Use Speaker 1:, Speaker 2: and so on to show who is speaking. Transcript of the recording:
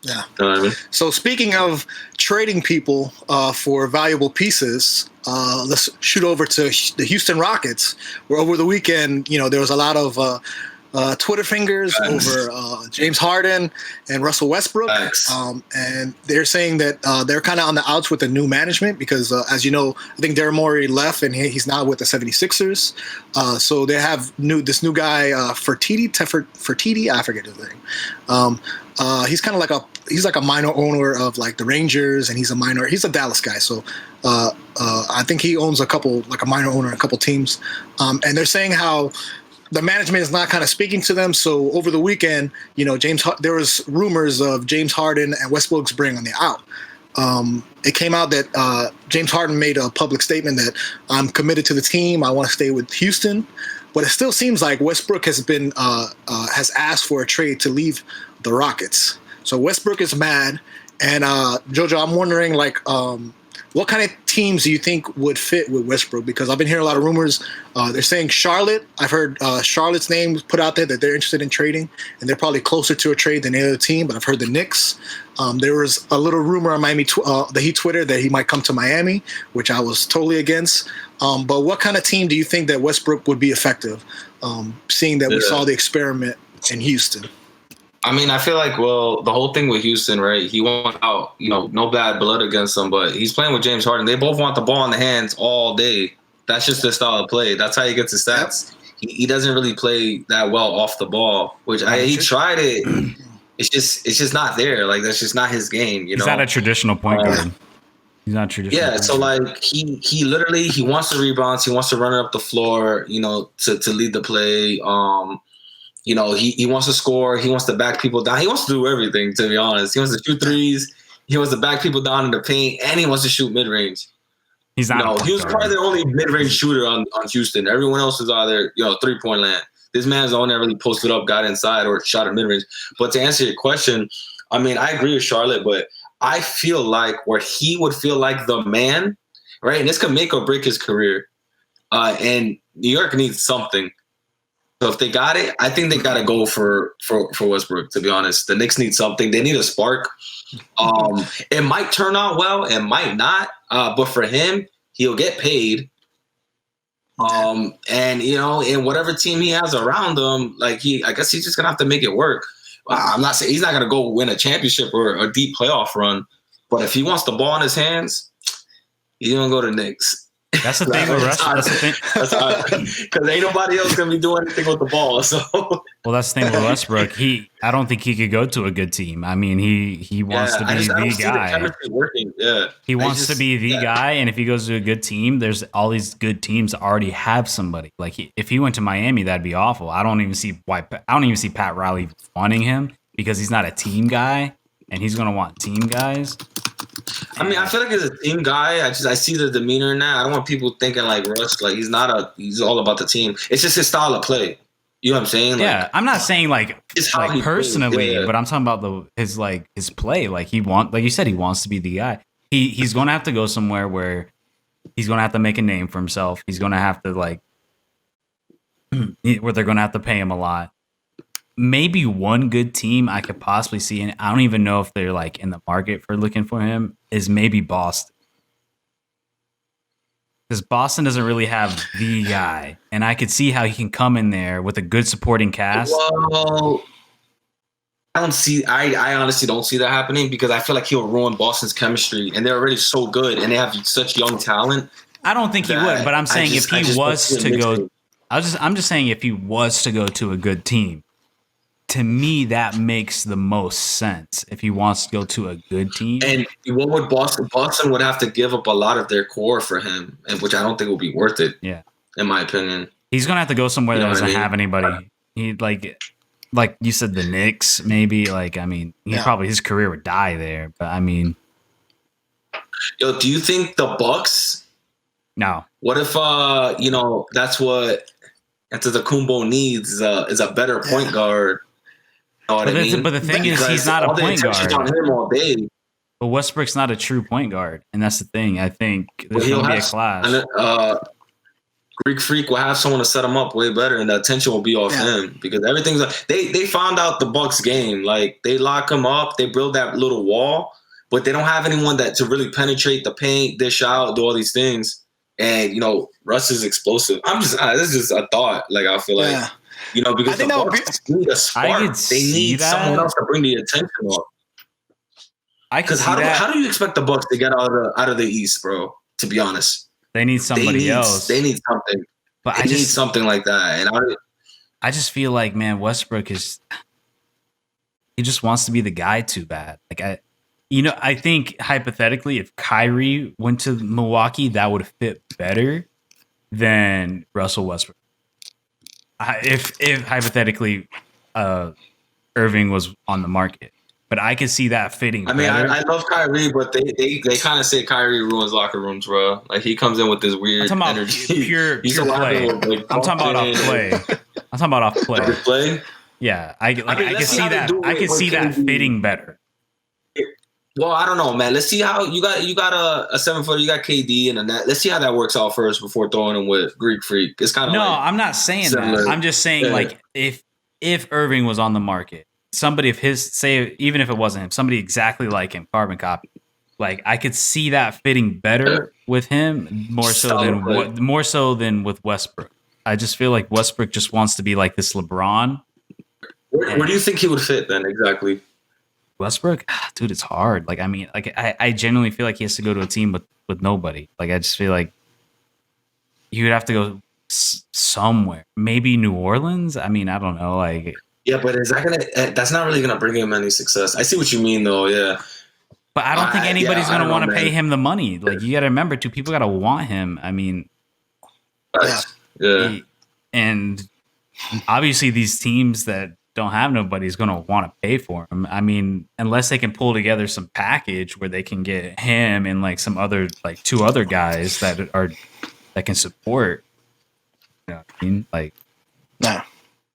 Speaker 1: Yeah.
Speaker 2: You know what I mean?
Speaker 1: So speaking of trading people for valuable pieces, let's shoot over to the Houston Rockets, where over the weekend, there was a lot of Twitter fingers over James Harden and Russell Westbrook. And they're saying that they're kind of on the outs with the new management because, as you know, I think Daryl Morey left and he's now with the 76ers. So they have this new guy, Fertitti, I forget his name. He's kind of like a minor owner of like the Rangers, and he's a Dallas guy. So I think he owns a minor owner in a couple teams. And they're saying how the management is not kind of speaking to them. So over the weekend, there was rumors of James Harden and Westbrook's bring on the out. It came out that James Harden made a public statement that I'm committed to the team. I want to stay with Houston. But it still seems like Westbrook has asked for a trade to leave the Rockets. So Westbrook is mad. And Jojo, I'm wondering, what kind of teams do you think would fit with Westbrook? Because I've been hearing a lot of rumors. They're saying Charlotte. I've heard Charlotte's name put out there that they're interested in trading, and they're probably closer to a trade than any other team. But I've heard the Knicks. There was a little rumor on the Heat Twitter that he might come to Miami, which I was totally against. But what kind of team do you think that Westbrook would be effective, seeing that we saw the experiment in Houston?
Speaker 3: I mean, I feel like, the whole thing with Houston, right? He wants out, no bad blood against him, but he's playing with James Harden. They both want the ball in the hands all day. That's just their style of play. That's how he gets his stats. He doesn't really play that well off the ball, which he tried it. It's just not there. Like, that's just not his game,
Speaker 4: He's not a traditional point guard. He's not traditional.
Speaker 3: Yeah, so like he literally wants the rebounds. He wants to run it up the floor, to lead the play. He wants to score. He wants to back people down. He wants to do everything, to be honest. He wants to shoot threes. He wants to back people down in the paint, and he wants to shoot mid-range.
Speaker 4: He's not.
Speaker 3: He was probably the only mid-range shooter on Houston. Everyone else was either, three-point land. This man's the only that really posted up, got inside, or shot at mid-range. But to answer your question, I mean, I agree with Charlotte, but I feel like where he would feel like the man, right? And this could make or break his career. And New York needs something. So if they got it, I think they got to go for Westbrook, to be honest. The Knicks need something. They need a spark. It might turn out well. It might not. But for him, he'll get paid. And, in whatever team he has around him, I guess he's just going to have to make it work. I'm not saying he's not going to go win a championship or a deep playoff run. But if he wants the ball in his hands, he's going to go to Knicks.
Speaker 4: That's the thing with Russell. That's the thing.
Speaker 3: Because ain't nobody else gonna be doing anything with the ball. So,
Speaker 4: well, that's the thing with Westbrook. I don't think he could go to a good team. I mean, he wants to be the guy. He wants to be the guy, and if he goes to a good team, there's all these good teams already have somebody. Like if he went to Miami, that'd be awful. I don't even see Pat Riley wanting him because he's not a team guy, and he's gonna want team guys.
Speaker 3: I mean, I feel like as a team guy, I see the demeanor in that. I don't want people thinking like Russ, like he's all about the team. It's just his style of play. You know what I'm saying?
Speaker 4: Yeah, I'm not saying personally, but I'm talking about his play. Like like you said, he wants to be the guy. He's going to have to go somewhere where he's going to have to make a name for himself. He's going to have to where they're going to have to pay him a lot. Maybe one good team I could possibly see, and I don't even know if they're in the market for looking for him, is maybe Boston. Because Boston doesn't really have the guy, and I could see how he can come in there with a good supporting cast.
Speaker 3: Well, I honestly don't see that happening because I feel like he'll ruin Boston's chemistry, and they're already so good, and they have such young talent.
Speaker 4: I don't think he would, but I'm saying if he was to go, I'm just saying if he was to go to a good team. To me, that makes the most sense if he wants to go to a good team.
Speaker 3: And what would Boston? Boston would have to give up a lot of their core for him, and which I don't think will be worth it.
Speaker 4: Yeah,
Speaker 3: in my opinion,
Speaker 4: he's gonna have to go somewhere that doesn't have anybody. He like you said, the Knicks, maybe. Probably his career would die there. But I mean,
Speaker 3: do you think the Bucks?
Speaker 4: No.
Speaker 3: What if that's what Antetokounmpo needs is a better point guard.
Speaker 4: But the thing is, he's not a point guard.
Speaker 3: On him all day.
Speaker 4: But Westbrook's not a true point guard, and that's the thing. I think there's going to be a clash.
Speaker 3: Greek Freak will have someone to set him up way better, and the attention will be off him because everything's they found out the Bucks game. Like they lock him up, they build that little wall, but they don't have anyone that to really penetrate the paint, dish out, do all these things. And Russ is explosive. I'm just this is just a thought. Like I feel like because I think the Bucks need a spark. They need someone else to bring the attention up. Because how do you expect the Bucks to get out of the East, bro? To be honest.
Speaker 4: They need somebody else.
Speaker 3: They need something. But they need something like that. And
Speaker 4: I just feel like, man, Westbrook he just wants to be the guy too bad. Like I think hypothetically, if Kyrie went to Milwaukee, that would fit better than Russell Westbrook. If hypothetically, Irving was on the market. But I could see that fitting.
Speaker 3: I mean, I love Kyrie, but they kind of say Kyrie ruins locker rooms, bro. Like he comes in with this weird energy.
Speaker 4: Pure play. I'm talking about off play. I'm talking about off play.
Speaker 3: Play?
Speaker 4: Yeah, I can see that. I can see that fitting better.
Speaker 3: Well, I don't know, man. Let's see how you got a 7-footer. You got KD and a net. Let's see how that works out first before throwing him with Greek Freak. It's kind of
Speaker 4: I'm not saying similar. That. I'm just saying like if Irving was on the market. Somebody of his, say, even if it wasn't him, somebody exactly like him, carbon copy. Like I could see that fitting better with him more so than with Westbrook. I just feel like Westbrook just wants to be like this LeBron.
Speaker 3: Where do you think he would fit then exactly?
Speaker 4: Westbrook, dude, it's hard. Like I mean, like I genuinely feel like he has to go to a team with nobody. Like I just feel like you would have to go somewhere, maybe New Orleans. I mean, I don't know, like.
Speaker 3: Yeah, but that's not really gonna bring him any success. I see what you mean, though. Yeah,
Speaker 4: but I don't think anybody's gonna want to pay him the money. Like you got to remember, too, people gotta want him. I mean, and obviously these teams that don't have nobody is gonna want to pay for him. I mean, unless they can pull together some package where they can get him and like some other like 2 other guys that can support. You know what I mean? Like,
Speaker 1: no.